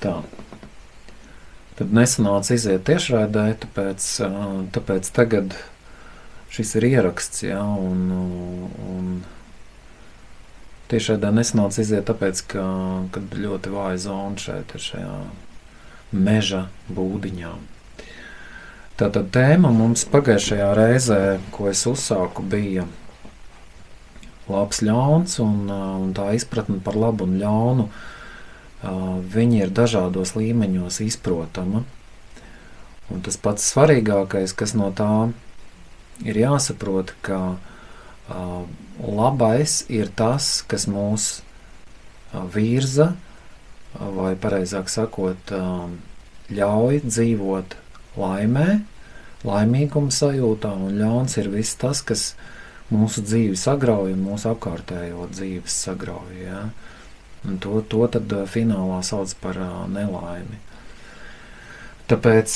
Tā. Tad nesanāca iziet tiešraidē, tāpēc tagad šis ir ieraksts, ja, un tiešraidē nesanāca iziet tāpēc, kad ļoti vāja zona šeit ir šajā meža būdiņā. Tātad tēma mums pagājušajā reizē, ko es uzsāku, bija labs ļauns, un tā izpratne par labu un ļaunu, viņi ir dažādos līmeņos izprotama. Un tas pats svarīgākais, kas no tā ir jāsaprot, ka labais ir tas, kas mūs virza, vai pareizāk sakot, ļauj dzīvot laimē, laimīguma sajūtā, un ļauns ir viss tas, kas mūsu dzīvi sagrauj un mūsu apkārtējo dzīves sagrauj. Ja? Un to tad finālā sauc par nelaimi. Tāpēc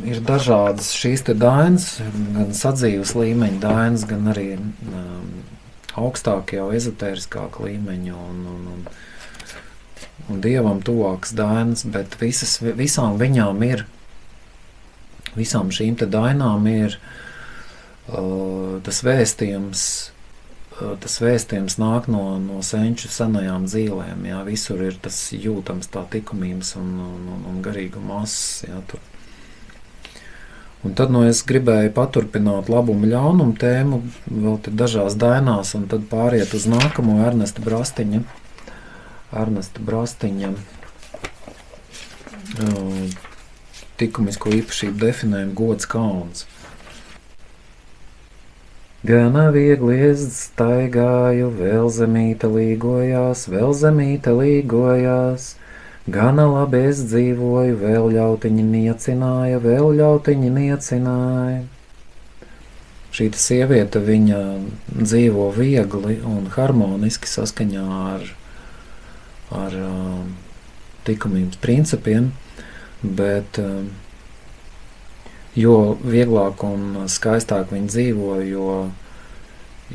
ir dažādas šīs te dainas, gan sadzīves līmeņa dainas, gan arī augstākie jau ezotēriskāk līmeņi un dievam tuvākas dainas, bet visām šīm te dainām ir tas vēstījums nāk no senču senajām dzīlēm, jā, visur ir tas jūtams tā tikumības un garīguma masas, jā, tur. Un tad, es gribēju paturpināt labumu ļaunumu tēmu, vēl te dažās dainās, un tad pāriet uz nākamo Ernesta Brastiņa tikumisko īpašību definējumu gods kauns. Gana viegli es staigāju, vēl zemīte līgojās, gana labi es dzīvoju, vēl ļautiņi niecināja. Šīta sieviete, viņa dzīvo viegli un harmoniski saskaņā ar likumības principiem, bet jo vieglāk un skaistāk viņi dzīvo,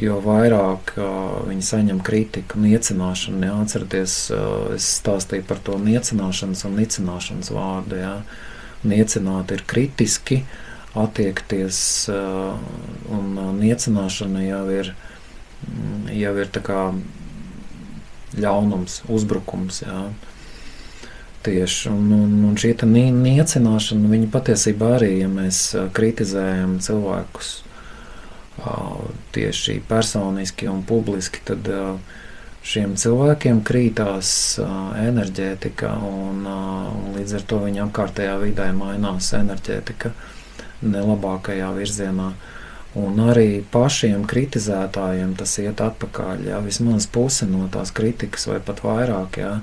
jo vairāk viņi saņem kritiku, niecināšanu. Jā, atcerieties, es stāstīju par to niecināšanas un nicināšanas vārdu. Jā. Niecināt ir kritiski attiekties, un niecināšana jau ir tā kā ļaunums, uzbrukums. Jā. Tieši, un šī niecināšana, viņa patiesībā arī, ja mēs kritizējam cilvēkus tieši personiski un publiski, tad šiem cilvēkiem krītās enerģētika, un līdz ar to viņa apkārtējā vidē mainās enerģētika nelabākajā virzienā. Un arī pašiem kritizētājiem tas iet atpakaļ, jā, vismaz pusi no tās kritikas vai pat vairāk, jā,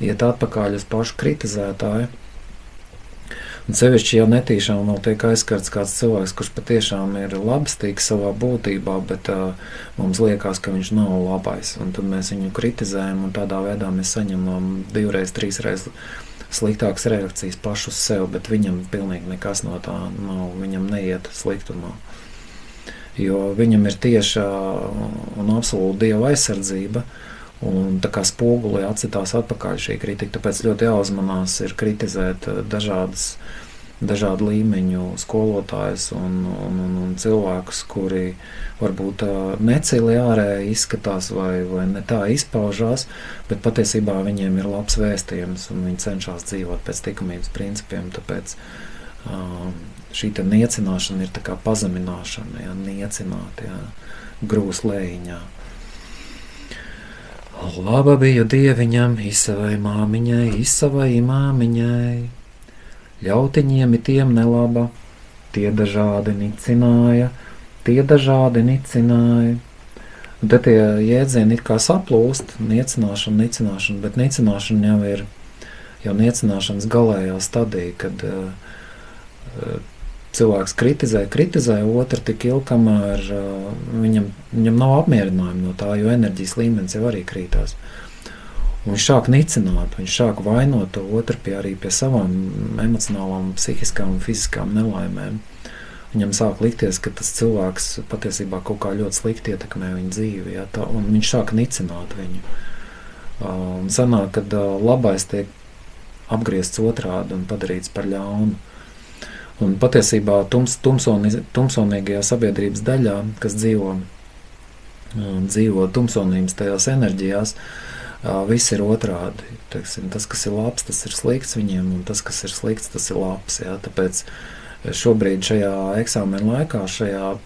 iet atpakaļ uz pašu kritizētāju. Un sevišķi jau netīšām vēl tiek aizskarts kāds cilvēks, kurš patiešām ir labstīgs savā būtībā, bet mums liekas, ka viņš nav labais. Un tad mēs viņu kritizējam, un tādā veidā mēs saņemam 2, 3 sliktākas reakcijas pašu uz sevi, bet viņam pilnīgi nekas no tā nav, viņam neiet sliktumā. Jo viņam ir tieša un absolūta Dieva aizsardzība, un tā kā spogulī atsitās atpakaļ šī kritika, tāpēc ļoti jāuzmanās ir kritizēt dažādu līmeņu skolotājus un cilvēkus, kuri varbūt necili ārēji izskatās vai ne tā izpaužās, bet patiesībā viņiem ir labs vēstījums un viņi cenšas dzīvot pēc likumības principiem, tāpēc šī te niecināšana ir tā kā pazemināšana, ja, niecināt, ja, grūs lējiņā. Laba bija dieviņam, izsavai māmiņai, ļautiņiem tiem nelaba, tie dažādi nicināja. Un te tie jēdzieni it kā saplūst, nicināšana, bet nicināšana jau niecināšanas galējā stadija, kad cilvēks kritizē otru tik ilgi, kamēr viņam nav apmierinājuma no tā, jo enerģijas līmenis jau arī krītās. Un viņš sāk nicināt, viņš sāk vainot to otru arī pie savām emocionālām, psihiskām un fiziskām nelaimēm. Viņam sāk likties, ka tas cilvēks patiesībā kaut kā ļoti slikti ietekmē viņa dzīvi, ja, un viņš sāk nicināt viņu. Un sanāk, kad labais tiek apgriezts otrādi un padarīts par ļaunu. Un patiesībā tumsonīgajā sabiedrības daļā, kas dzīvo tumsonības tajās enerģijās, viss ir otrādi. Teiksim, tas, kas ir labs, tas ir slikts viņiem, un tas, kas ir slikts, tas ir labs. Jā. Tāpēc šobrīd šajā eksāmena laikā, šajā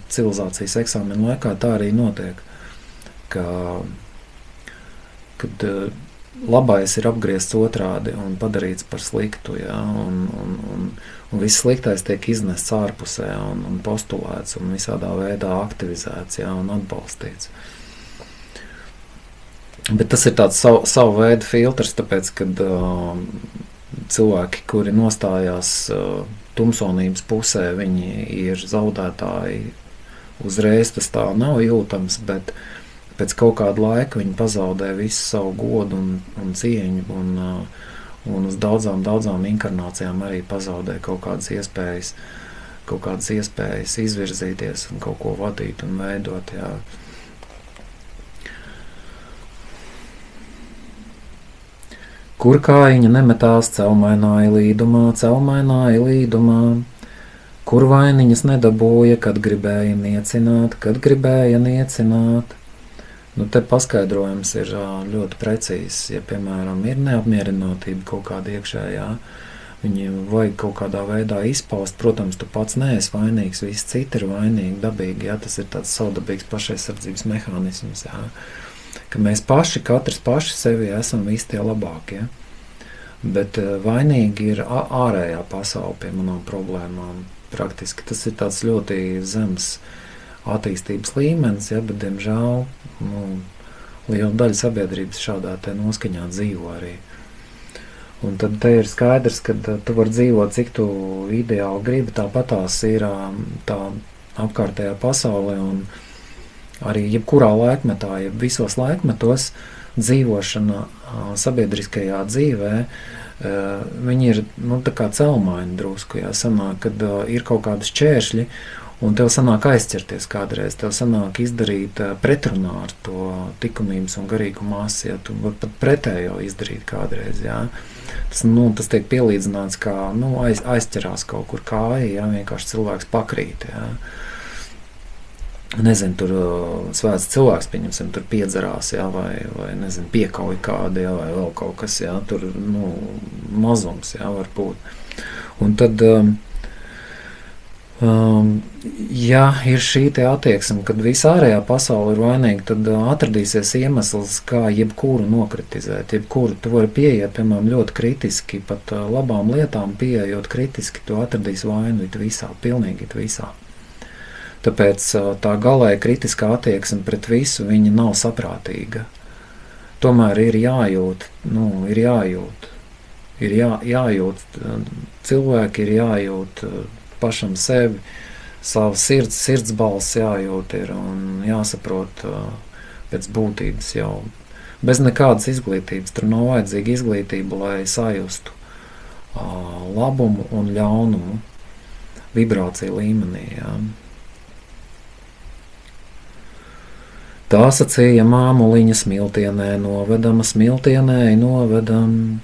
civilizācijas eksāmena laikā tā arī notiek, kad labais ir apgriezts otrādi un padarīts par sliktu, jā, un viss sliktais tiek iznests ārpusē un postulēts un visādā veidā aktivizēts, jā, un atbalstīts. Bet tas ir tāds savu veidu filtrs, tāpēc, kad cilvēki, kuri nostājās tumsonības pusē, viņi ir zaudētāji, uzreiz tas tā nav jūtams, bet pēc kaut kāda laika viņi pazaudē visu savu godu un cieņu, un uz daudzām inkarnācijām arī pazaudē kaut kādas iespējas izvirzīties un kaut ko vadīt un veidot, jā. Kur kājiņa nemetās celmainā līdumā, kur vainiņas nedabūja, kad gribēja niecināt. Te paskaidrojums ir ļoti precīzs. Ja, piemēram, ir neapmierinātība kaut kāda iekšējā, viņiem vajag kaut kādā veidā izpaust. Protams, tu pats neesi vainīgs, visi citi ir vainīgi, dabīgi. Jā, tas ir tāds savdabīgs pašaizsardzības mehānisms. Jā. Ka mēs katrs paši sevi esam visi tie labākie. Bet vainīgi ir ārējā pasaule pie manām problēmām. Praktiski tas ir tāds ļoti zems attīstības līmenis, ja, bet, diemžēl, liela daļa sabiedrības šādā te noskaņā dzīvo arī. Un tad te ir skaidrs, ka tu vari dzīvot, cik tu ideāli gribi, tāpatās ir tā apkārtējā pasaulē, un arī jebkurā laikmetā, visos laikmetos dzīvošana sabiedriskajā dzīvē, viņi ir, tā kā celmaini drusku, jā, sanāk, kad ir kaut kādi šķēršļi, un tev sanāk aizķerties kādreiz, tev sanāk izdarīt pretrunā ar to likumības un garīgumu masi, ja tu var pat pretējo izdarīt kādreiz, jā. Tas tiek pielīdzināts kā, aizķerās kaut kur kāja, jā, vienkārši cilvēks pakrīt, jā. Nezinu, tur svēts cilvēks, pieņemsim, tur piedzerās, jā, vai nezinu, piekauj kādi, jā, vai vēl kaut kas, jā, tur, mazums, jā, var būt. Un tad, ja ir šī te attieksme, kad visa ārējā pasaule ir vainīga, tad atradīsies iemesls, kā jebkuru nokritizēt, jebkuru tu vari pieiet, piemēram, ļoti kritiski, pat labām lietām pieejot kritiski, tu atradīsi vainu it visā, pilnīgi it visā. Tāpēc tā galēji kritiskā attieksme pret visu, viņa nav saprātīga. Tomēr ir jājūt, ir jājūt cilvēki, ir jājūt pašam sevi, savu sirds balss jājūt ir un jāsaprot pēc būtības jau. Bez nekādas izglītības, tur nav vajadzīga izglītība, lai sajustu labumu un ļaunumu vibrāciju līmenī, jā. Tā sacīja māmuliņa smiltienē novedam,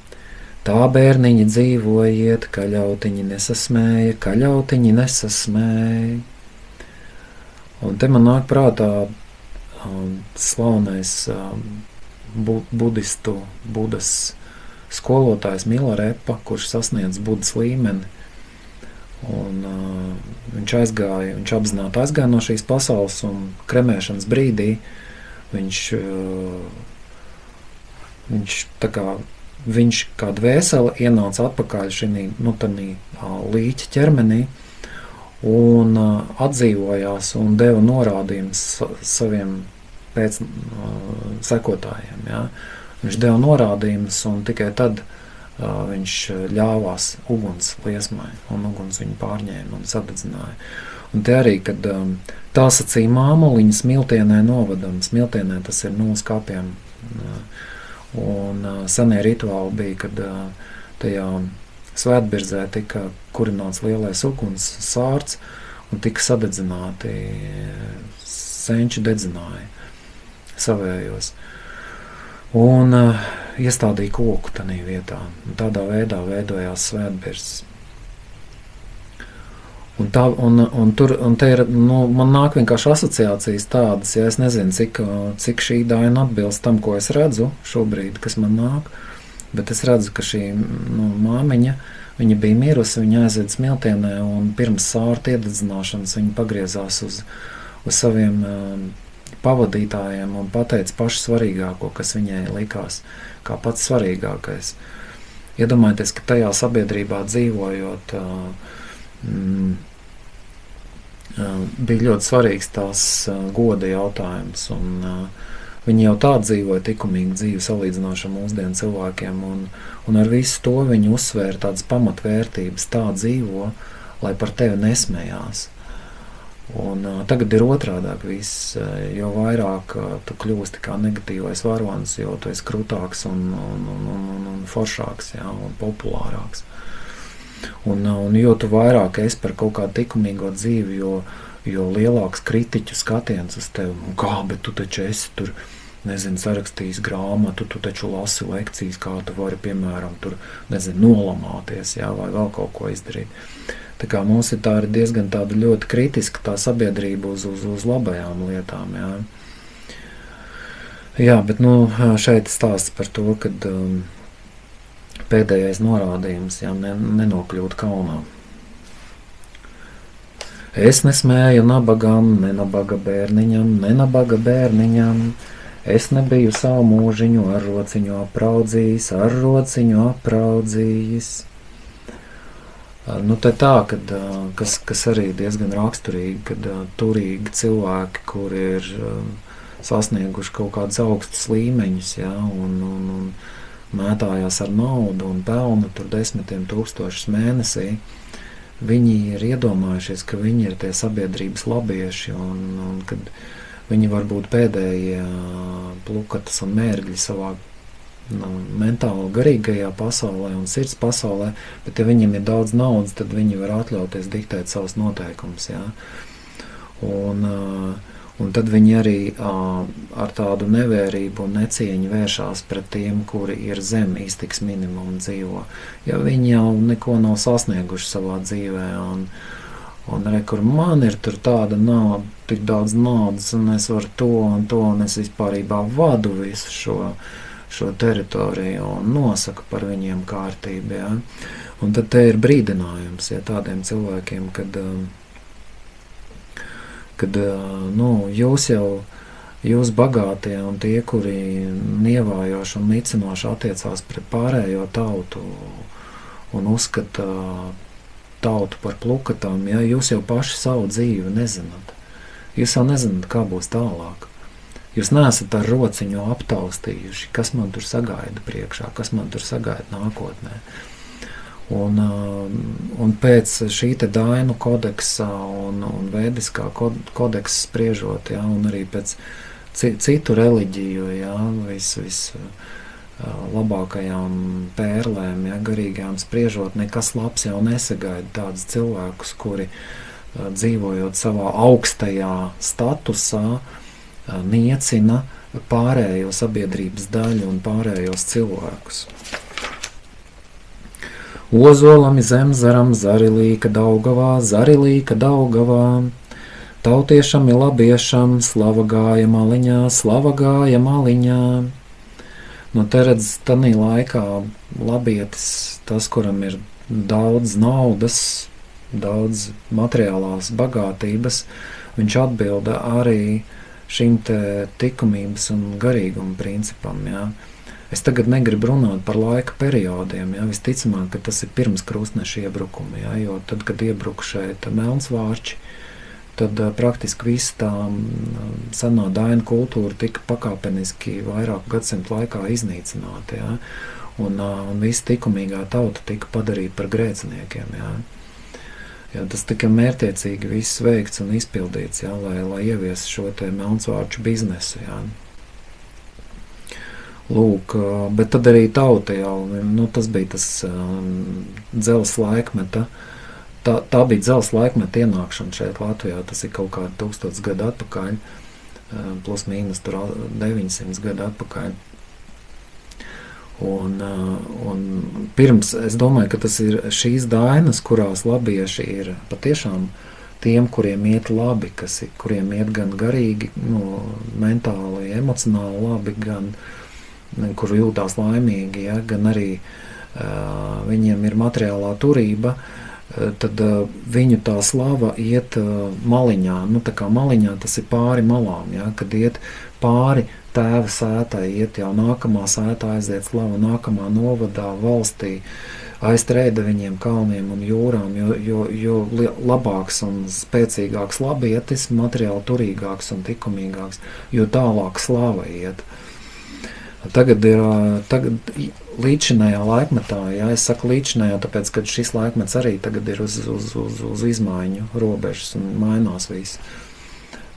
tā bērniņi dzīvojiet, kaļautiņi nesasmēja. Un te man nāk prātā slavenais Budas skolotājs Milarepa, kurš sasniedz Budas līmeni. Un viņš apzināti aizgāja no šīs pasaules, un kremēšanas brīdī viņš kā dvēsele ienāca atpakaļ šī līķa ķermenī un atdzīvojās un deva norādījumus saviem sekotājiem. Ja? Viņš deva norādījumus, un tikai tad viņš ļāvās uguns liesmai, un uguns viņu pārņēma un sadedzināja. Un te arī, kad tā sacīja māmuliņa smiltienē novedam, smiltienē tas ir 0 kapiem, un senie rituāli bija, kad tajā svētbirzē tika kurināts lielais uguns sārts, un tika sadedzināti, senči dedzināja savējos. Un iestādīja koku tanī vietā. Un tādā veidā veidojās svētbirzes. Un te ir, man nāk vienkārši asociācijas tādas, ja es nezinu, cik šī daina atbilst tam, ko es redzu šobrīd, kas man nāk, bet es redzu, ka šī māmiņa, viņa bija mirusi, viņa aiziet smiltienē, un pirms sārta iededzināšanas viņa pagriezās uz saviem pavadītājiem un pateica pašu svarīgāko, kas viņai likās kā pats svarīgākais. Iedomājieties, ka tajā sabiedrībā dzīvojot, bija ļoti svarīgs tās goda jautājums, un viņi jau tā dzīvoja likumīgu dzīvi salīdzinoši ar mūsdienu cilvēkiem, un ar visu to viņi uzsvēra tādas pamatvērtības, tā dzīvo, lai par tevi nesmējās. Un tagad ir otrādāk viss, jo vairāk tu kļūsti kā negatīvais varonis, jo tu esi krutāks un foršāks, ja, un populārāks. Un jo tu vairāk esi par kaut kādu likumīgo dzīvi, jo lielāks kritiķu skatiens uz tevi. Kā, bet tu taču esi tur, nezinu, sarakstījis grāmatu, tu taču lasi lekcijas, kā tu vari, piemēram, tur, nezinu, nolamāties, jā, vai vēl kaut ko izdarīt. Tā kā mums ir tā diezgan tāda ļoti kritiska tā sabiedrība uz labajām lietām, jā. Jā, bet, šeit stāsts par to, kad pēdējais norādījums, ja nenokļūt kaunā. Es nesmēju nabagam, nenabaga bērniņam, es nebiju savu mūžiņu ar rociņu apraudzījis. Te tā, kas arī diezgan raksturīgi, kad turīgi cilvēki, kuri ir sasnieguši kaut kādus augstus līmeņus, ja, un mētājās ar naudu un pelnu tur 10 000 mēnesī, viņi ir iedomājušies, ka viņi ir tie sabiedrības labieši, un kad viņi var būt pēdējie plukatas un mērgļi savā mentāli garīgajā pasaulē un sirds pasaulē, bet ja viņiem ir daudz naudas, tad viņi var atļauties diktēt savus noteikumus, jā. Un tad viņi arī ar tādu nevērību un necieņu vēršās pret tiem, kuri ir zem iztiks minimumu dzīvo. Ja viņi jau neko nav sasnieguši savā dzīvē, un kur man ir tur tāda nauda, tik daudz naudas, un es varu to, un es vispārībā vadu visu šo teritoriju un nosaku par viņiem kārtību. Ja? Un tad te ir brīdinājums, ja, tādiem cilvēkiem, kad jūs bagātie un tie, kuri nievājoši un nicinoši attiecās pret pārējo tautu un uzskata tautu par plukatām, ja, jūs jau paši savu dzīvi nezināt. Jūs jau nezināt, kā būs tālāk. Jūs neesat ar rociņu aptaustījuši, kas man tur sagaida priekšā, kas man tur sagaida nākotnē. Un pēc šī te dainu kodeksa un vēdiskā kodeksa spriežot, ja, un arī pēc citu reliģiju, ja, labākajām pērlēm, ja, garīgajām spriežot, nekas labs jau nesagaida tādus cilvēkus, kuri dzīvojot savā augstajā statusā, niecina pārējo sabiedrības daļu un pārējos cilvēkus. Ozolam zemzaram zarilīka Daugavā, tautiešam ir labiešam, slava gāja maliņā. Te redz, tanī laikā labietis, tas, kuram ir daudz naudas, daudz materiālās bagātības, viņš atbilda arī šim te likumības un garīguma principam, jā. Es tagad negribu runāt par laika periodiem, ja, visticamāk, ka tas ir pirms krustneša iebrukuma, ja, jo tad, kad iebruka šeit melnsvārči, tad praktiski visa tā senā daina kultūra tika pakāpeniski vairāku gadsimtu laikā iznīcināta, ja, un visa likumīgā tauta tika padarīta par grēciniekiem, ja. Ja, tas tika mērķiecīgi viss veikts un izpildīts, ja, lai ievies šo te melnsvārču biznesu, ja. Lūk, bet tad arī tauta jau, tas bija tas dzeles laikmeta, tā bija dzeles laikmeta ienākšana šeit Latvijā, tas ir kaut kādi 1000 gadu atpakaļ, plus mīnus tur 900 gadu atpakaļ. Un pirms es domāju, ka tas ir šīs dainas, kurās labieši ir patiešām tiem, kuriem iet labi, kuriem iet gan garīgi, mentāli, emocionāli labi, gan kur jūtās laimīgi, ja, gan arī viņiem ir materiālā turība, tad viņu tā slava iet maliņā. Tā kā maliņā tas ir pāri malām, ja, kad iet pāri tēva sētā, iet jau nākamā sētā, aiziet slava nākamā novadā, valstī, aiz trēdeviņiem, kalniem un jūrām, jo labāks un spēcīgāks labietis, materiāli turīgāks un likumīgāks, jo tālāk slava iet. Tagad līdzinājā laikmetā, ja es saku līdzinājā, tāpēc, ka šis laikmets arī tagad ir uz izmaiņu robežas un mainās viss.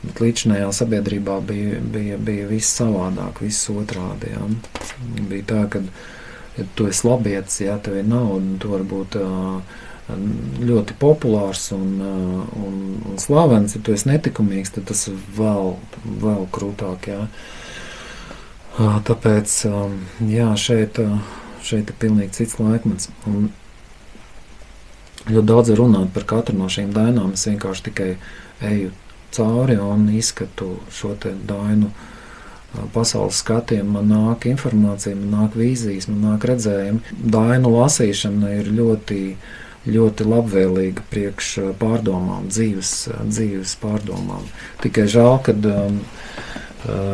Bet līdzinājā sabiedrībā bija viss savādāk, viss otrādi. Ja. Bija tā, ka ja tu esi labietis, ja tev ir nauda, tu vari būt ļoti populārs un slavens, ja tu esi netikumīgs, tad tas vēl krūtāk. Ja. Tāpēc jā, šeit ir pilnīgi cits laikmets. Un ļoti daudz ir runāt par katru no šīm dainām. Es vienkārši tikai eju cauri un izskatu šo te dainu pasaules skatiem. Man nāk informācija, man nāk vīzijas, man nāk redzējumi. Dainu lasīšana ir ļoti, ļoti labvēlīga priekš pārdomām, dzīves pārdomām. Tikai žēl, kad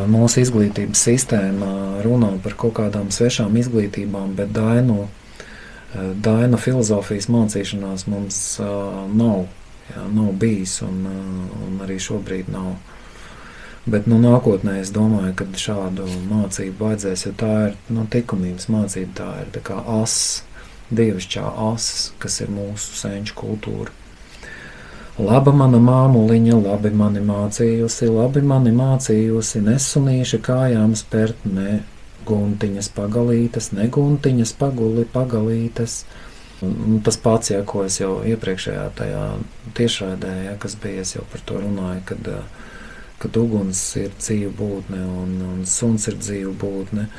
mūsu izglītības sistēma runā par kaut kādām svešām izglītībām, bet dainu filozofijas mācīšanās mums nav bijis un arī šobrīd nav. Bet nākotnē es domāju, ka šādu mācību vajadzēs, jo tā ir likumības mācība, tā ir tā kā dievišķā ass, kas ir mūsu senču kultūra. Laba mana māmuliņa, labi mani mācījusi, nesunīša kājām spērt, ne guntiņas pagalītes, ne guntiņas pagalītes. Tas pats, ja, ko es jau iepriekšējā tajā tiešraidē, ja, kas bija, es jau par to runāju, kad uguns ir dzīva būtne un suns ir dzīva būtne,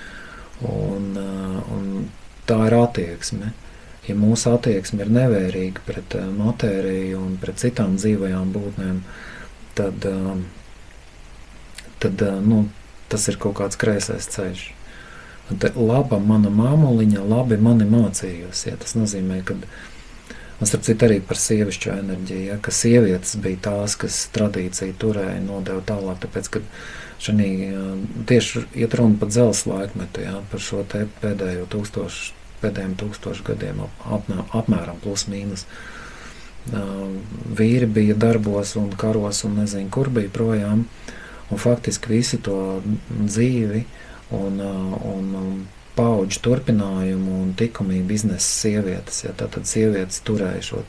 un tā ir attieksme. Ja mūsu attieksme ir nevērīga pret matēriju un pret citām dzīvajām būtnēm, tad tas ir kaut kāds kreisais ceļš. Laba mana māmuliņa, labi mani mācījusi. Ja, tas nozīmē, ka starp citu arī par sievišķo enerģiju, ja, ka sievietes bija tās, kas tradīciju turēja, nodeva tālāk, tāpēc, ka tieši iet runa par dzelzs laikmetu, ja, par šo te pēdējiem 1000 gadiem apmēram plus mīnus. Vīri bija darbos un karos un nezinu, kur bija projām, un faktiski visi to dzīvi un paudžu turpinājumu un likumību iznesa sievietes. Ja, tātad sievietes turēja šo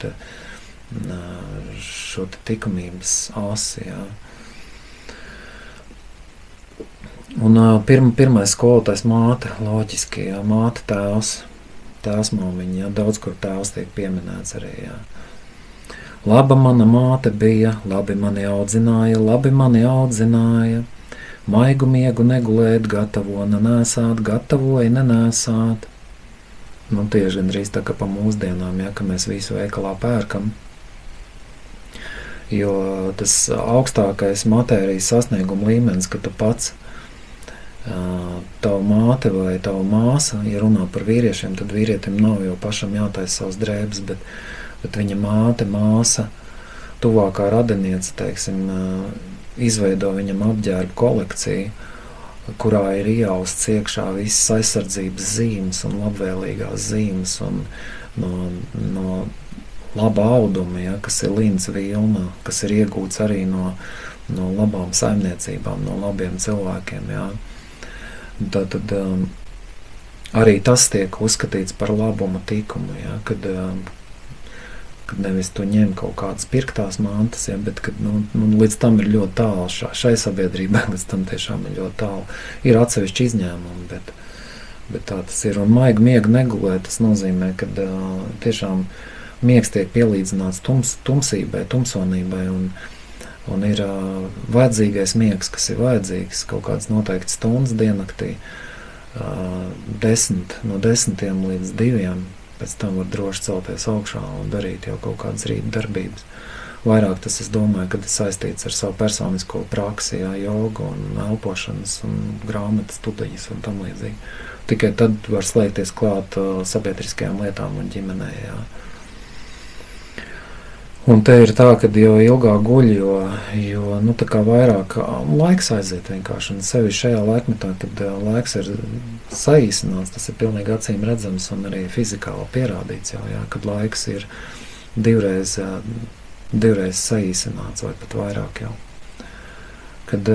te likumības asi. Ja. Un pirmais skolotājs māte, loģiski, ja, māte tēvs māmiņa, ja, daudz kur tēvs tiek pieminēts arī. Ja. Laba mana māte bija, labi mani audzināja, maigu miegu negulēt, gatavoja nenēsāt. Tieši gandrīz tā kā pa mūsdienām, ja, ka mēs visu veikalā pērkam. Jo tas augstākais matērijas sasnieguma līmenis, ka tu pats tavu māte vai tavu māsa, ja runā par vīriešiem, tad vīrietim nav jau pašam jātaisa savas drēbes, bet viņa māsa, tuvākā radiniece, teiksim, izveido viņam apģērbu kolekciju, kurā ir iejausts iekšā visas aizsardzības zīmes un labvēlīgās zīmes un no laba auduma, ja, kas ir lins vilna, kas ir iegūts arī no labām saimniecībām, no labiem cilvēkiem. Ja. Tad arī tas tiek uzskatīts par labuma tikumu, ja, kad nevis tu ņem kaut kādas pirktās mantas, ja, bet kad, līdz tam ir ļoti tālu, šai sabiedrībai līdz tam tiešām ir ļoti tālu. Ir atsevišķi izņēmumi, bet tā tas ir. Un maigu miegu negulēt, tas nozīmē, ka tiešām miegs tiek pielīdzināts tumsībai, tumsonībai, un ir vajadzīgais miegs, kas ir vajadzīgs, kaut kāds noteikts stundas diennaktī, no 10 līdz 2, pēc tam var droši celties augšā un darīt jau kaut kādas rīta darbības. Vairāk tas, es domāju, kad ir saistīts ar savu personisko praksi, jogu un elpošanas un grāmatas studiņas un tam līdzīgi. Tikai tad var slēgties klāt sabiedriskajām lietām un ģimenē, Un te ir tā, ka jo ilgāk guļ, jo tā kā vairāk laiks aiziet vienkārši. Un sevi šajā laikmetā, kad laiks ir saīsināts, tas ir pilnīgi acīm redzams un arī fizikāli pierādīts jau, kad laiks ir divreiz saīsināts vai pat vairāk jau. Kad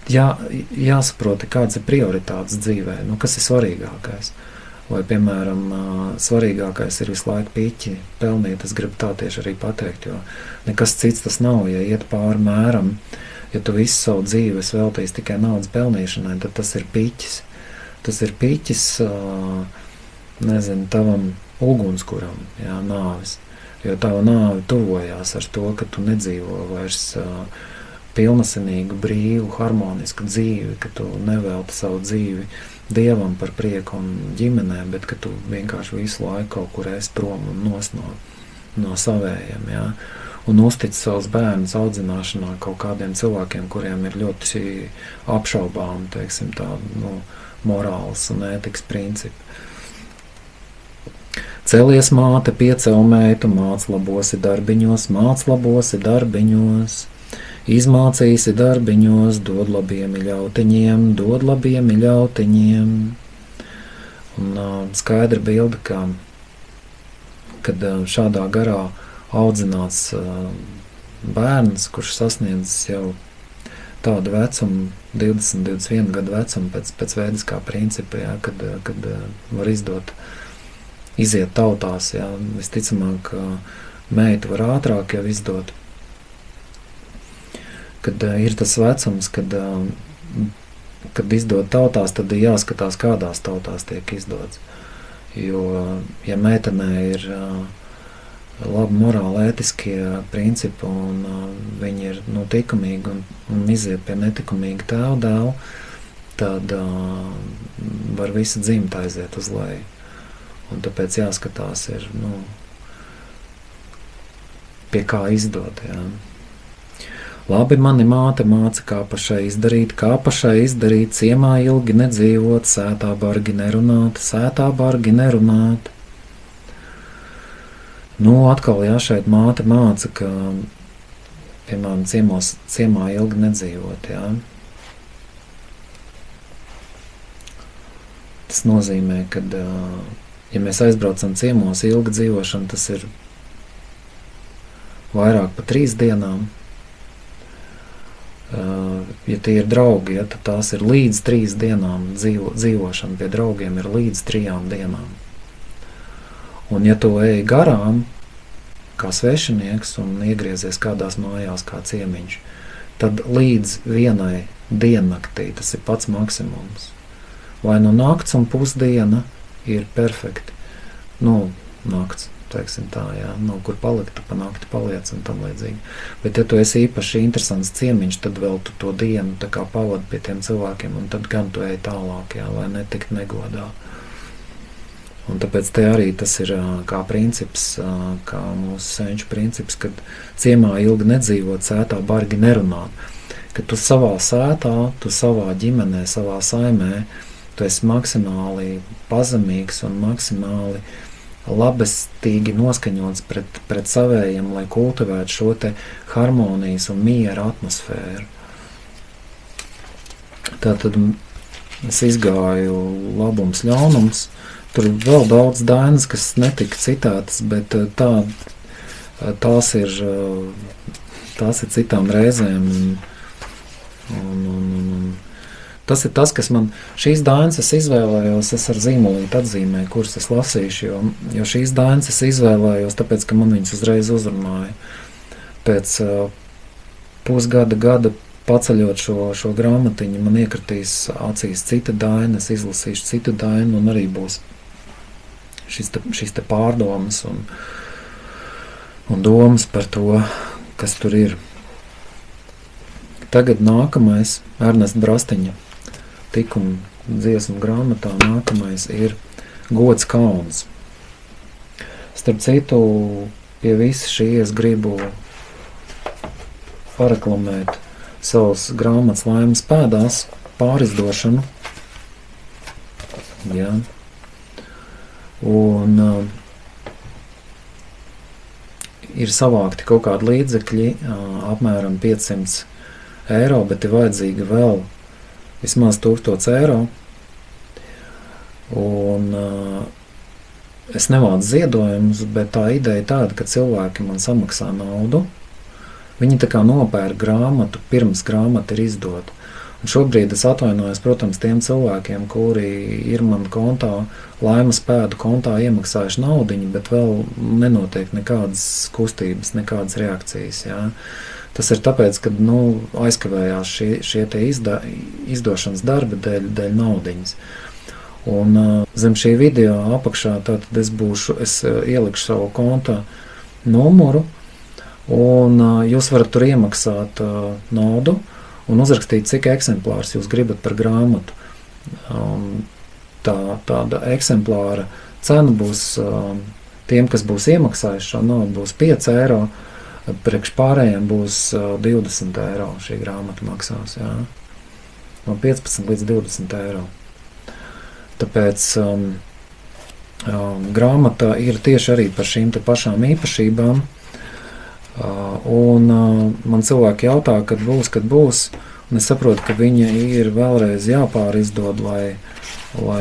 jāsaprot, kādas ir prioritātes dzīvē, kas ir svarīgākais. Vai, piemēram, svarīgākais ir visu laiku piķi pelnīt, es gribu tā tieši arī pateikt, jo nekas cits tas nav, ja iet pāri mēram, ja tu visu savu dzīvi veltīsi tikai naudas pelnīšanai, tad tas ir piķis. Tas ir piķis, tavam ugunskuram, nāvis, jo tava nāve tuvojās ar to, ka tu nedzīvo vairs pilnasinīgu, brīvu, harmonisku dzīvi, ka tu nevelti savu dzīvi Dievam par prieku un ģimenēm, bet ka tu vienkārši visu laiku kaut kur esi prom un nos no savējiem, un uztic savus bērnus audzināšanā kaut kādiem cilvēkiem, kuriem ir ļoti apšaubām, teiksim tā, morāls un ētikas principi. Celies māte, piecel meitu, māc labosi darbiņos, izmācīsi darbiņos, dod labiem ļautiņiem. Un skaidra bilde, kad šādā garā audzināts bērns, kurš sasniedz jau tādu vecumu, 20, 21 gadu vecumu pēc vēdiskā principa, kad var iziet tautās, visticamāk, meitu var ātrāk jau izdot. Kad ir tas vecums, kad izdod tautās, tad ir jāskatās, kādās tautās tiek izdots. Jo, ja meitenē ir labi morāli ētiskie principi un viņi ir tikumīgi un iziet pie netikumīga tēva dēla, tad var visa dzimta aiziet uz leju. Un tāpēc jāskatās ir, pie kā izdot, Labi, mani māte māca, kā pašai izdarīt, ciemā ilgi nedzīvot, sētā bargi nerunāt. Atkal šeit māte māca, ka, piemēram, ciemā ilgi nedzīvot, Tas nozīmē, ka, ja mēs aizbraucam ciemos ilgi dzīvošana, tas ir vairāk pa 3 dienām. Ja tie ir draugi, tad tās ir līdz 3 dienām dzīvošana pie draugiem ir līdz 3 dienām. Un ja tu ej garām, kā svešinieks un iegriezies kādās mājās kā ciemiņš, tad līdz 1 diennaktī tas ir pats maksimums. Vai nakts un pusdiena ir perfekti. Nakts. Teiksim tā, kur palikt, tu pa nakti paliec un tam līdzīgi. Bet, ja tu esi īpaši interesants ciemiņš, tad vēl tu to dienu tā kā pavadi pie tiem cilvēkiem, un tad gan tu ej tālāk, lai netikt negodā. Un tāpēc te arī tas ir kā princips, kā mūsu senču princips, kad ciemā ilgi nedzīvot, sētā bargi nerunāt. Kad tu savā sētā, tu savā ģimenē, savā saimē, tu esi maksimāli pazemīgs un maksimāli labestīgi noskaņots pret savējiem, lai kultivētu šo te harmonijas un miera atmosfēru. Tātad es izgāju labums, ļaunums. Tur vēl daudz dainas, kas netika citētas, bet tās ir citām reizēm. Tas ir tas, kas man šīs dainas es izvēlējos, es ar zīmolīti atzīmēju, kuras es lasīšu, jo šīs dainas es izvēlējos, tāpēc, ka man viņas uzreiz uzrunāja. Pēc pusgada paceļot šo grāmatiņu, man iekritīs acīs cita daina, es izlasīšu citu dainu, un arī būs šis te pārdomas un domas par to, kas tur ir. Tagad nākamais Ernesta Brastiņa tikuma dziesmu grāmatā nākamais ir gods kauns. Starp citu, pie visa šī es gribu pareklamēt savas grāmatas Laimes pēdās pārizdošanu. Ja. Un ir savākti kaut kādi līdzekļi, apmēram 500 eiro, bet ir vajadzīgi vēl vismaz 1000 eiro. Un es nevācu ziedojumus, bet tā ideja tāda, ka cilvēki man samaksā naudu. Viņi tā kā nopērk grāmatu, pirms grāmata ir izdota. Un šobrīd es atvainojos, protams, tiem cilvēkiem, kuri ir man kontā, Laimes pēdu kontā iemaksājuši naudiņu, bet vēl nenotiek nekādas kustības, nekādas reakcijas. Jā. Tas ir tāpēc, ka aizkavējās šie te izdošanas darbi dēļ naudiņas. Un zem šī video apakšā tātad es ielikšu savu konta numuru, un jūs varat tur iemaksāt naudu un uzrakstīt, cik eksemplārs jūs gribat par grāmatu. Tāda eksemplāra cena būs tiem, kas būs iemaksājuši šo naudu, būs 5 eiro, priekš pārējiem būs 20 eiro šī grāmata maksās. Jā. No 15 līdz 20 eiro. Tāpēc grāmata ir tieši arī par šīm te pašām īpašībām. Un man cilvēki jautā, kad būs, un es saprotu, ka viņa ir vēlreiz jāpārizdod, lai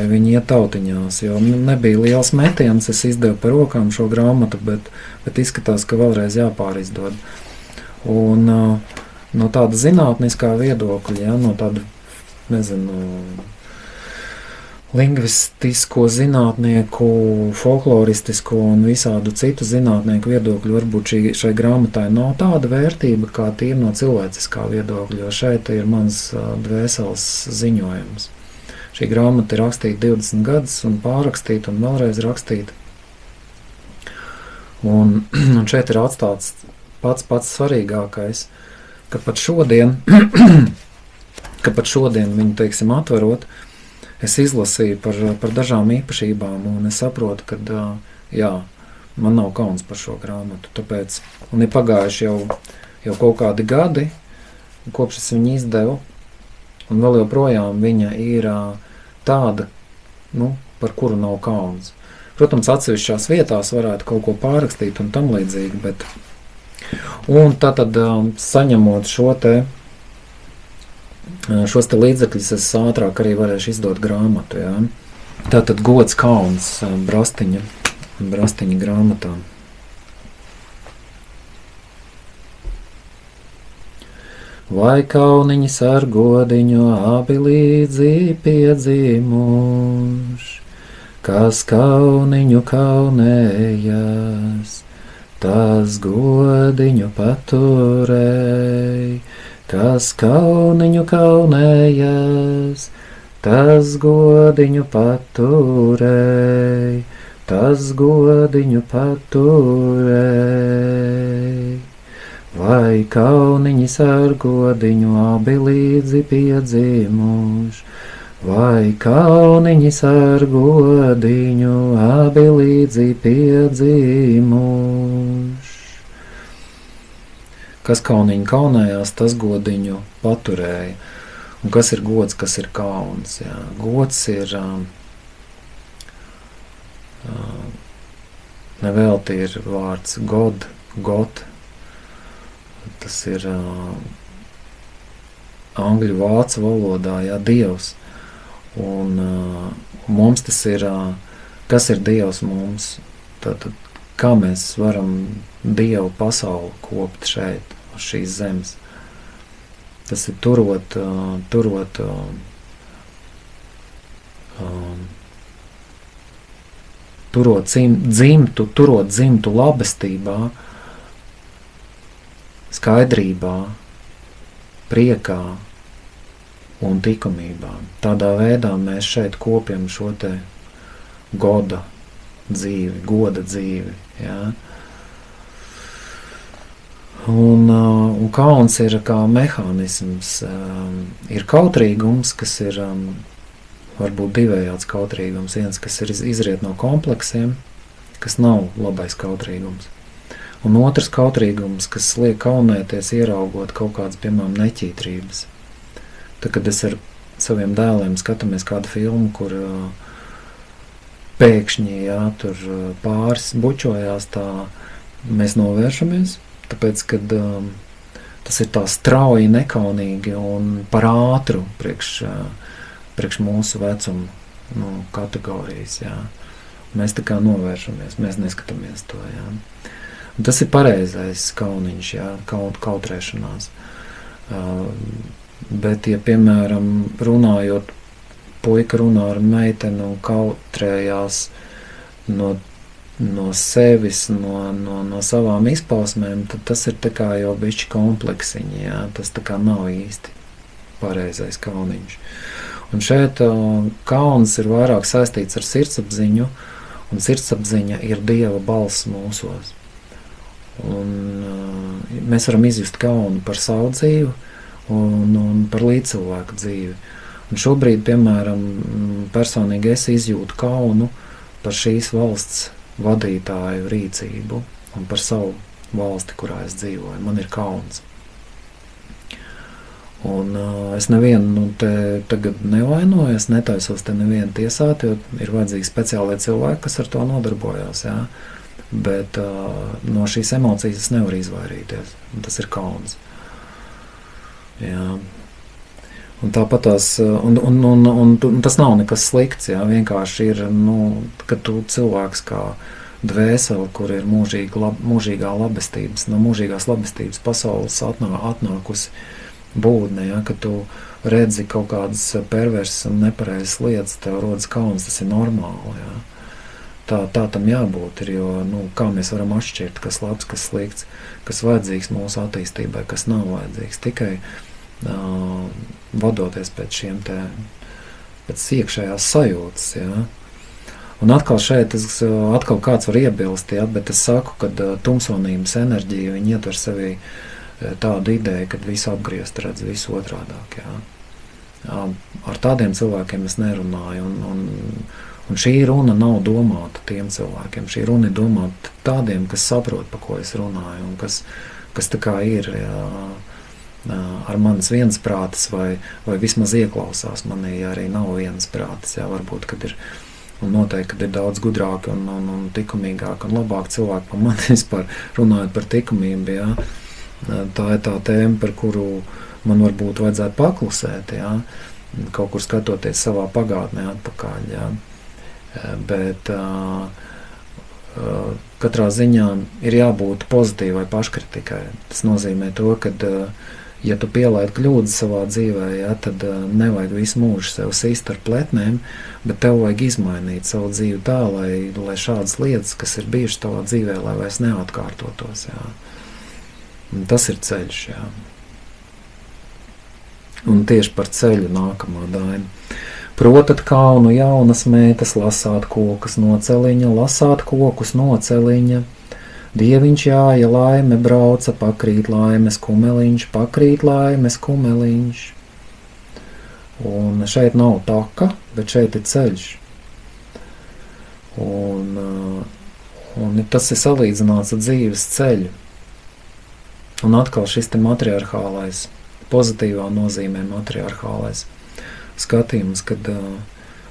viņi iet tautiņās, jo nebija liels metiens, es izdevu par rokām šo grāmatu, bet izskatās, ka vēlreiz jāpārizdod. Un no tāda zinātniskā viedokļa, ja, no tāda, lingvistisko zinātnieku, folkloristisko un visādu citu zinātnieku viedokļu varbūt šai grāmatai nav tāda vērtība, kā tīri no cilvēciskā viedokļa, jo šeit ir mans dvēseles ziņojums. Šī grāmata ir rakstīta 20 gadus un pārrakstīta un vēlreiz rakstīta. Un šeit ir atstāts pats svarīgākais, ka pat šodien, viņu, teiksim, atverot, es izlasīju par dažām īpašībām, un es saprotu, ka, jā, man nav kauns par šo grāmatu. Tāpēc, un ir pagājuši jau kaut kādi gadi, kopš es viņu izdevu, un vēl joprojām viņa ir tāda, par kuru nav kauns. Protams, atsevišķās vietās varētu kaut ko pārrakstīt un tam līdzīgi, bet... Un tātad, saņemot šos te līdzekļus, es ātrāk arī varēšu izdot grāmatu. Jā. Tātad gods kauns Brastiņa grāmatā. Vai kauniņi ar godiņu abi līdzi piedzīmuši, kas kauniņu kaunējas, tas godiņu paturēj. Kas kauniņu kaunējas, tas godiņu paturēj, tas godiņu paturēj. Vai kauniņis ar godiņu abi līdzi piedzīmuši, vai kauniņis ar godiņu abi līdzi piedzīmuši. Kas kauniņu kaunējās, tas godiņu paturēja. Un kas ir gods, kas ir kauns? Jā. Gods ir nevelti ir vārds god. Tas ir angļu vācu valodā, jā, Dievs. Un mums tas ir, kas ir Dievs mums? Tātad, kā mēs varam Dievu pasauli kopt šeit, uz šīs zemes. Tas ir turot dzimtu labestībā, skaidrībā, priekā un likumībā. Tādā veidā mēs šeit kopjam šo te goda dzīvi. Jā. Un kauns ir kā mehānisms, ir kautrīgums, kas ir var būt divējāds kautrīgums. Viens, kas ir izriet no kompleksiem, kas nav labais kautrīgums. Un otrs kautrīgums, kas liek kaunēties, ieraugot kaut kādas, piemēram, neķītrības. Tad, kad es ar saviem dēliem skatāmies kādu filmu, kur pēkšņi, tur pāris bučojās, tā mēs novēršamies, tāpēc, kad tas ir tā strauji, nekaunīgi un par ātru priekš mūsu vecuma kategorijas, jā. Mēs tā kā novēršamies, mēs neskatāmies to, jā. Un tas ir pareizais kauniņš, jā, kautrēšanās. Bet, ja, piemēram, runājot, puika runā ar meiteni un kautrējās no sevis, no savām izpausmēm, tad tas ir tā kā jau bišķi kompleksiņi, jā, tas tā kā nav īsti pareizais kauniņš. Un šeit kauns ir vairāk saistīts ar sirdsapziņu, un sirdsapziņa ir Dieva balss mūsos. Un mēs varam izjust kaunu par savu dzīvi un par līdzcilvēku dzīvi. Un šobrīd, piemēram, personīgi es izjūtu kaunu par šīs valsts vadītāju rīcību un par savu valsti, kurā es dzīvoju. Man ir kauns. Un es nevienu tagad nevainoju, es netaisos te nevienu tiesāt, jo ir vajadzīgi speciālie cilvēki, kas ar to nodarbojās, jā. Bet no šīs emocijas es nevaru izvairīties. Tas ir kauns. Jā. Un tāpat un tas nav nekas slikts, jā. Vienkārši ir, kad tu cilvēks kā dvēseli, kur ir mūžīgā labestības, no mūžīgās labestības pasaules atnākusi būtne, ja, ka tu redzi kaut kādas perversas un nepareizas lietas, tev rodas kauns, tas ir normāli, ja. Tā tam jābūt ir, jo, kā mēs varam atšķirt, kas labs, kas slikts, kas vajadzīgs mūsu attīstībai, kas nav vajadzīgs, tikai vadoties pēc šiem pēc iekšējās sajūtas, ja. Un atkal šeit, atkal kāds var iebilst, ja, bet es saku, ka tumsonības enerģija, viņi ietver sevī tādu ideju, kad visu apgriezt redz visu otrādāk, jā. Ar tādiem cilvēkiem es nerunāju, un šī runa nav domāta tiem cilvēkiem. Šī runa ir domāta tādiem, kas saprot, pa ko es runāju, un kas tā kā ir, jā, ar manis viensprātis vai vismaz ieklausās manī, ja arī nav viensprātis, jā, varbūt, kad ir, un noteikti, kad ir daudz gudrāki un tikumīgāki un labāki cilvēki pa mani vispār runājot par tikumību, jā. Tā ir tā tēma, par kuru man varbūt vajadzētu paklusēt, jā, kaut kur skatoties savā pagātnē atpakaļ, jā. Bet katrā ziņā ir jābūt pozitīvai paškritikai. Tas nozīmē to, ka, ja tu pielaidi kļūdas savā dzīvē, jā, tad nevajag visu mūžu sev sist ar pletnēm, bet tev vajag izmainīt savu dzīvi tā, lai šādas lietas, kas ir bijušas tavā dzīvē, lai vairs neatkārtotos, jā. Un tas ir ceļš, jā. Un tieši par ceļu nākamā daina. Protat kaunu jaunas meitas, lasāt kokus no celiņa, lasāt kokus no celiņa. Dieviņš jāja laime brauca, pakrīt laimes kumeliņš, pakrīt laimes kumeliņš. Un šeit nav taka, bet šeit ir ceļš. Un tas ir salīdzināts ar dzīves ceļu. Un atkal šis te matriarchālais, pozitīvā nozīmē matriarchālais skatījums, kad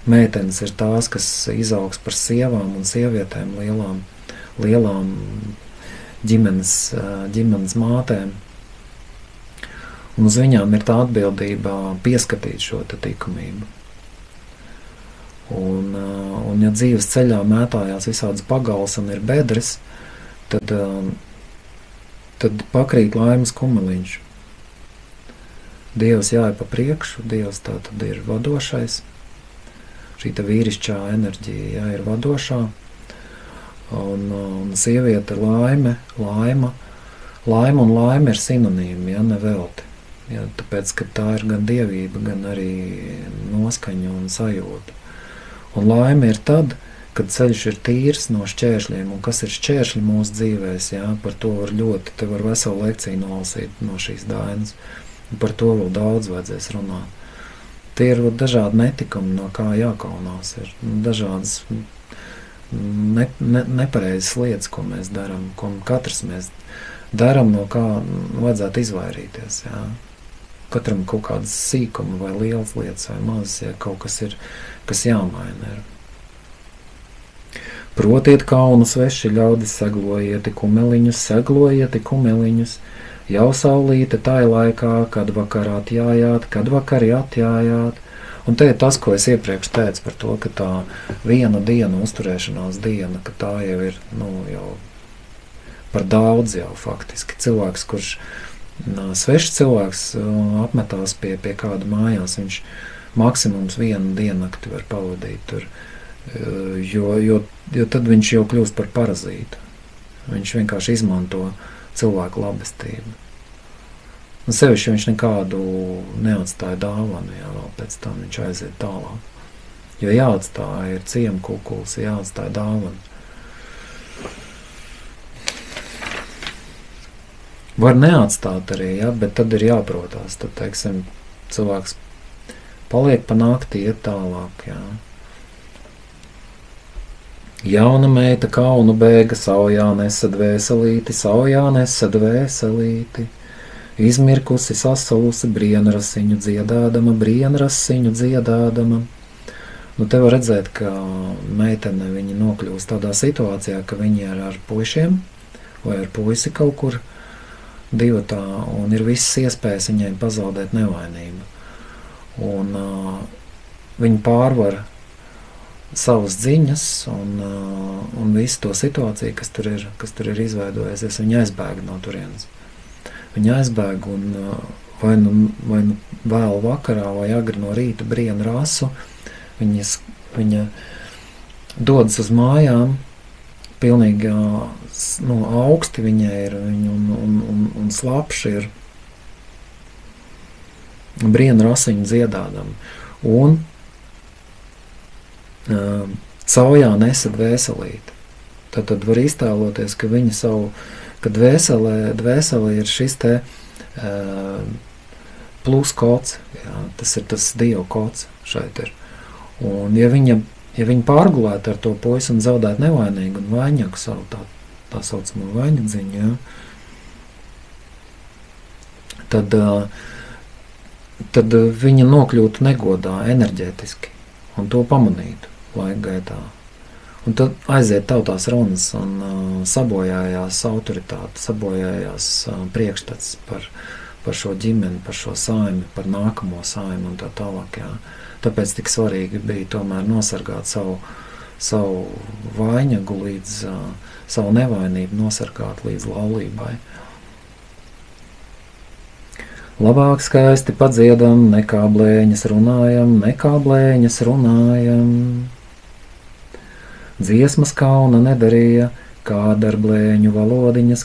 meitenes ir tās, kas izaugs par sievām un sievietēm, lielām ģimenes mātēm. Un uz viņām ir tā atbildība pieskatīt šo tikumību. Un ja dzīves ceļā mētājās visādas pagals un ir bedres, tad pakrīt laimes kumeliņš. Dievs jāja pa priekšu, Dievs tā tad ir vadošais, šī te vīrišķā enerģija jā, ir vadošā, un sieviete laima un laime ir sinonīmi, ja, nevelti, ja, tāpēc, ka tā ir gan dievība, gan arī noskaņa un sajūta. Un laime ir tad, kad ceļš ir tīrs no šķēršļiem, un kas ir šķēršļi mūsu dzīvēs, ja, par to var te var veselu lekciju nolasīt no šīs dainas. Par to vēl daudz vajadzēs runāt. tie ir dažādi netikumi, no kā jākaunās. Ir dažādas nepareizas lietas, ko mēs darām, ko katrs mēs darām, no kā vajadzētu izvairīties. Jā. Katram kaut kādas sīkuma vai lielas lietas vai mazas, ja kaut kas ir, kas jāmaina ir. Protiet kaunu sveši ļaudi, seglojieti kumeliņus, jau saulīte tai laikā, kad vakarā atjājāt, kad vakarī atjājāt. Un te ir tas, ko es iepriekš teicu par to, ka tā viena diena, uzturēšanās diena, ka tā jau ir, jau par daudz jau faktiski. Cilvēks, kurš svešs cilvēks apmetās pie kāda mājās, viņš maksimums vienu diennakti var pavadīt tur, jo tad viņš jau kļūst par parazītu. Viņš vienkārši izmanto cilvēku labestību. Un sevišķi viņš nekādu neatstāja dāvanu, vēl pēc tam viņš aiziet tālāk. Jo jāatstāja ir ciemkukuls, jāatstāja dāvanu. Var neatstāt arī, bet tad ir jāprotās. Tad, teiksim, cilvēks paliek pa nakti, iet tālāk, Jauna meita kaunu bēga, saujā nesa dvēselīti, izmirkusi, sasausi, brienrasiņu dziedādama. Te var redzēt, ka meitene viņa nokļūst tādā situācijā, ka viņa ir ar puišiem vai ar puisi kaut kur divatā, un ir visas iespējas viņai pazaudēt nevainību. Un viņa pārvar savas dziņas un visu to situāciju, kas tur ir izveidojusies, viņa aizbēga no turienes. Viņa aizbēga un vai nu vēl vakarā vai agri no rīta brienu rasu, viņa dodas uz mājām, pilnīgi augsti viņai ir, un slapši ir brienu rasiņu dziedādam. Un saujā nesa dvēselīti. Tad var iztēloties, ka viņa ka dvēsele ir šis te plus kods, tas ir tas Dieva kods šeit ir. Un ja viņa pārgulētu ar to puisi un zaudētu nevainīgu un vainagu savu tā saucamo vainagdziņu, tad viņa nokļūtu negodā enerģētiski un to pamanītu laika gaitā. Un tad aiziet tautās runas un sabojājās autoritāte, sabojājās priekšstats par šo ģimeni, par šo saimi, par nākamo saimi un tā tālāk. Tāpēc tik svarīgi bija tomēr nosargāt savu vainagu līdz, savu nevainību nosargāt līdz laulībai. Labāk skaisti padziedam, nekā blēņas runājam. Dziesmas kauna nedarīja, kāda ar blēņu valodiņas.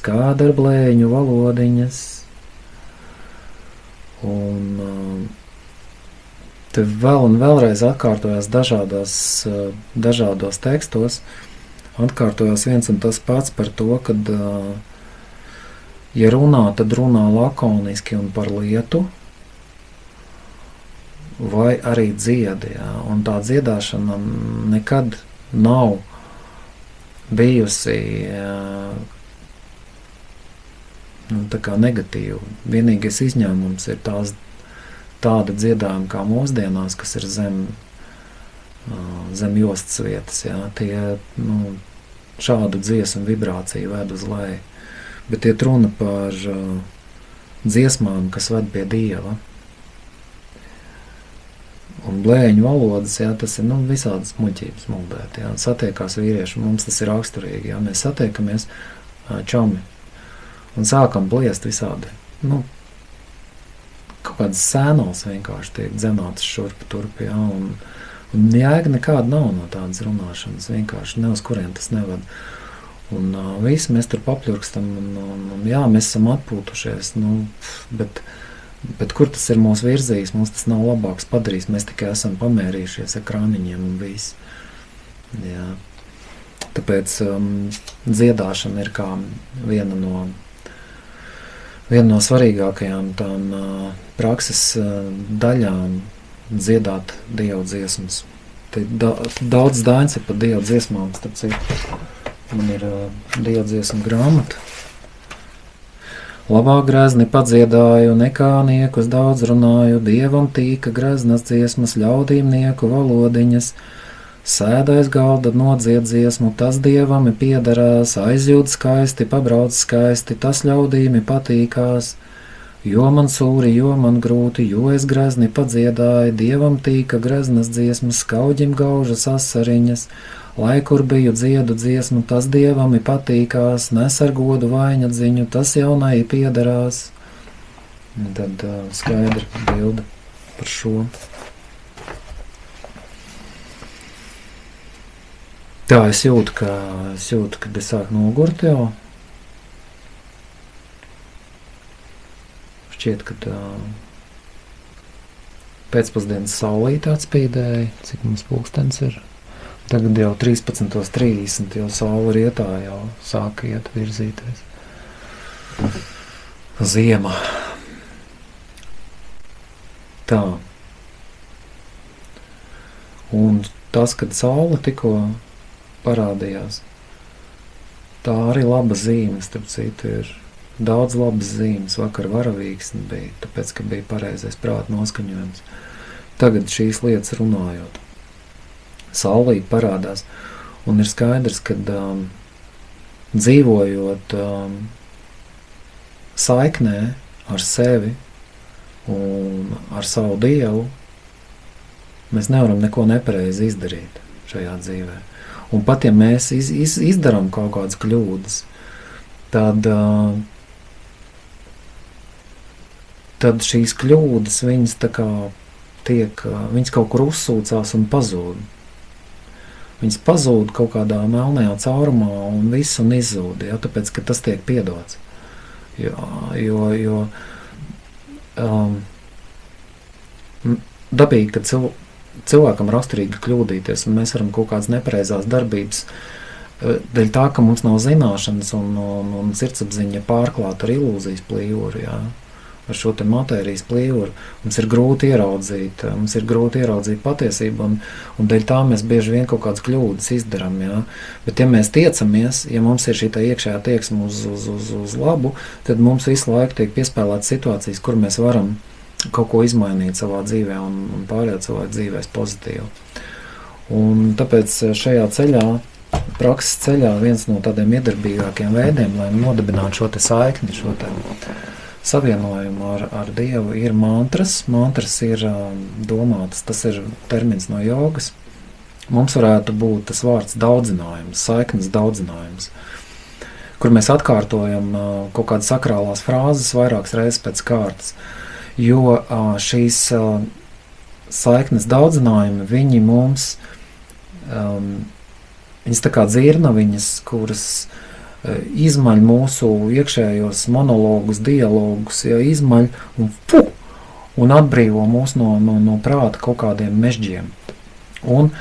Un te vēl un vēlreiz atkārtojās dažādos tekstos, atkārtojās viens un tas pats par to, kad, ja runā, tad runā lakoniski un par lietu, vai arī dziedi, un tā dziedāšana nekad nav bijusi tā kā negatīva. Vienīgais izņēmums ir tāda dziedājuma kā mūsdienās, kas ir zem jostas vietas. Tie šādu dziesmu vibrāciju ved uz leju. Bet iet runa par dziesmām, kas ved pie Dieva. Un blēņu valodas, tas ir visādas muļķības muldēt. Satiekās vīrieši, mums tas ir raksturīgi. Mēs satiekamies čomi un sākam bliest visādi. Kaut kādas sēnals vienkārši tiek dzenātas šurp turp. Un jēga nekāda nav no tādas runāšanas. Vienkārši ne uz kurien tas neved. Un visi mēs tur papļurkstam un mēs esam atpūtušies. Bet kur tas ir mūsu virzījis, mums tas nav labāks padarījis, mēs tikai esam pamērījušies ar krāniņiem un viss. Tāpēc dziedāšana ir kā viena no svarīgākajām tām prakses daļām dziedāt Dievu dziesmas. Te daudz dainas ir par Dievu dziesmām, starp citu. Man ir Dievu dziesmu grāmata. Labāk grezni padziedāju, nekā niekus daudz runāju, Dievam tīka greznas dziesmas, ļaudīmnieku valodiņas. Sēdais galda nodzied dziesmu, tas Dievam piederās, aizjūt skaisti, pabrauc skaisti, tas ļaudīmi patīkās. Jo man sūri, jo man grūti, jo es grezni padziedāju, Dievam tīka greznas dziesmas, skauģim gaužas asariņas. Lai kur biju dziedu dziesmu, tas Dievam patīkās, nes ar godu vaiņa dziņu, tas jaunai piederās. Tad skaidra bilde par šo. Tā es jūtu, kad es sāku nogurt jau. Šķiet, ka pēcpusdienas saulīte atspīdēja, cik mums pulkstens ir. Tagad jau 13:30 jau saule rietā jau sāka iet virzīties. Ziema. Tā. Un tas, kad saule tikko parādījās, tā arī laba zīme, starp citu, ir daudz labas zīmes. Vakar varavīksni bija, tāpēc, ka bija pareizais prāta noskaņojums. Tagad šīs lietas runājot. Saulīte parādās, un ir skaidrs, ka dzīvojot saiknē ar sevi un ar savu Dievu, mēs nevaram neko nepareizi izdarīt šajā dzīvē. Un pat ja mēs izdarām kaut kādas kļūdas, tad šīs kļūdas, viņas tā kā viņas kaut kur uzsūcās un pazūd. Viņas pazūd kaut kādā melnajā caurumā un viss un izzūd, ja, tāpēc, ka tas tiek piedots. Jo dabīgi, ka cilvēkam raksturīgi kļūdīties, un mēs varam kaut kādas nepareizās darbības, dēļ tā, ka mums nav zināšanas un sirdsapziņa pārklāta ar ilūzijas plīvuru, ja. Ar šo te matērijas plīvuru, mums ir grūti ieraudzīt patiesību, un dēļ tā mēs bieži vien kaut kādas kļūdas izdaram, jā. Bet ja mēs tiecamies, ja mums ir šī tā iekšējā tieksme uz labu, tad mums visu laiku tiek piespēlētas situācijas, kur mēs varam kaut ko izmainīt savā dzīvē un pārējāt savā dzīvēs pozitīvi. Un tāpēc šajā ceļā, prakses ceļā, viens no tādiem iedarbīgākiem veidiem, lai nodibinātu šo te saikni, šo te savienojumu ar Dievu, ir mantras. Mantras ir domātas, tas ir termins no jogas. Mums varētu būt tas vārds daudzinājums, saiknes daudzinājums, kur mēs atkārtojam kaut kādas sakrālās frāzes vairākas reizes pēc kārtas. Jo šīs saiknes daudzinājumi, viņi mums, viņas tā kā dzirnaviņas, kuras izmaļ mūsu iekšējos monologus, dialogus, ja izmaļ un atbrīvo mūs no prāta kaut kādiem mežģiem. Un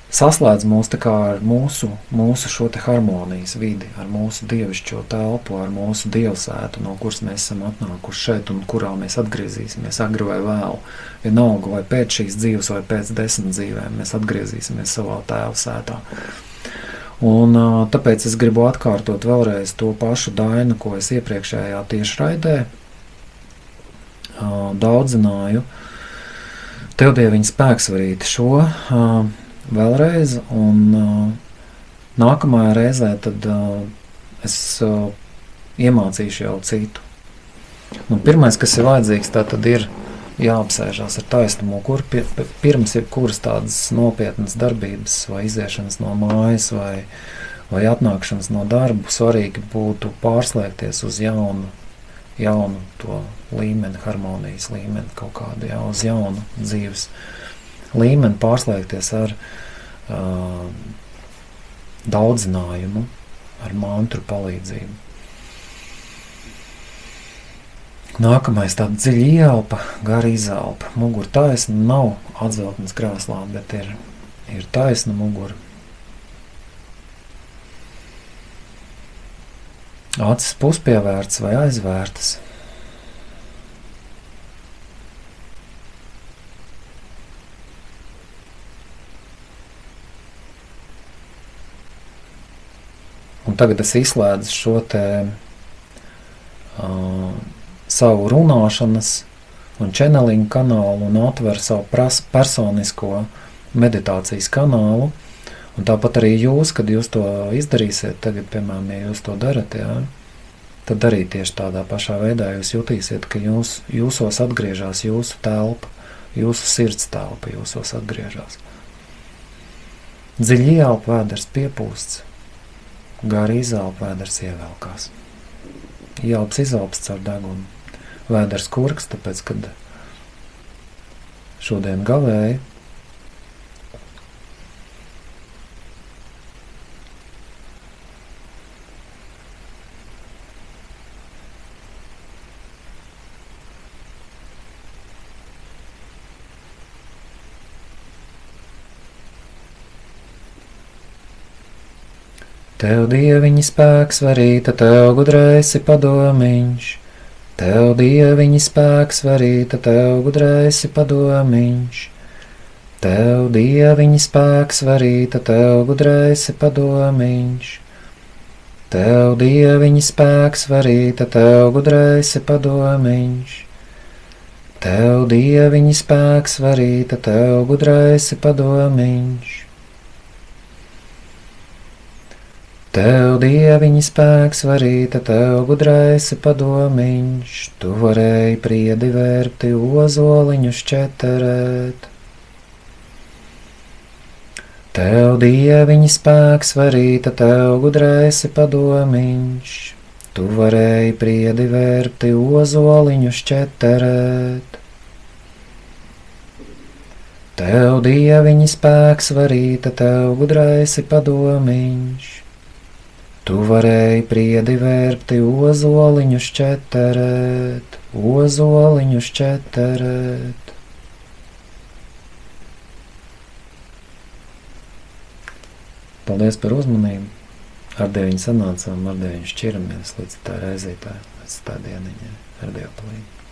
saslēdz mūs tā kā ar mūsu šo te harmonijas vidi, ar mūsu dievišķo telpu, ar mūsu dievsētu, no kuras mēs esam atnākuši šeit un kurā mēs atgriezīsimies agri vai vēlu. Vienalga vai pēc šīs dzīves vai pēc 10 dzīvēm mēs atgriezīsimies savā tēva sētā. Un tāpēc es gribu atkārtot vēlreiz to pašu dainu, ko es iepriekšējā tiešraidē daudzināju. Tev Dieviņa spēksvarīti šo vēlreiz, un nākamajā reizē tad es iemācīšu jau citu. Un pirmais, kas ir vajadzīgs, tā tad ir jāapsēžās ar taisnu muguru pirms jebkuras tādas nopietnas darbības vai iziešanas no mājas vai atnākšanas no darbu. Svarīgi būtu pārslēgties uz jaunu to līmeni, harmonijas līmeni kaut kādu, jā, uz jaunu dzīves līmeni, pārslēgties ar daudzinājumu, ar mantru palīdzību. Nākamais tāda dziļa ieelpa, gara izelpa. Mugura taisna, nav atzeltnes krāslā, bet ir taisna mugura. Acis puspievērts vai aizvērtas. Un tagad es izslēdzu šo te savu runāšanas un channeling kanālu un atveru savu personisko meditācijas kanālu. Un tāpat arī jūs, kad jūs to izdarīsiet, tagad, piemēram, ja jūs to darat, jā, tad arī tieši tādā pašā veidā jūs jutīsiet, ka jūsos atgriežās jūsu telpa, jūsu sirds telpa jūsos atgriežās. Dziļi ieelp, vēders piepūsts, gari izelp, vēders ievelkās. Ieelps izelps caur degunu. Vēders kurks, tāpēc, kad šodien gavēja, Tev dieviņa spēks varīta, tev gudrēsi padomiņš. Tev dieviņa spēks varīta, tev gudrēsi padomiņš. Tev dieviņa spēks varīta, tev gudrēsi padomiņš. Tev dieviņa spēks varīta, tev gudrēsi padomiņš. Tev dieviņa spēks varīta, tev gudrēsi padomiņš. Tev dieviņa spēks varīta, tev gudrēsi padomiņš, tu varēji priedi vērpti ozoliņus četerēt. Tev dieviņa spēks varīta, tev gudrēsi padomiņš, tu varēji priedi vērpti ozoliņus četerēt. Tev dieviņa spēks varīta, tev gudrēsi padomiņš, tu varēji priedi vērpti ozoliņus četerēt, ozoliņus četerēt. Paldies par uzmanību. Ar Dieviņu sanācām, ar Dieviņu šķiramies līdz tā reizītē, līdz tā dieniņai, ar Dievu palīdzību.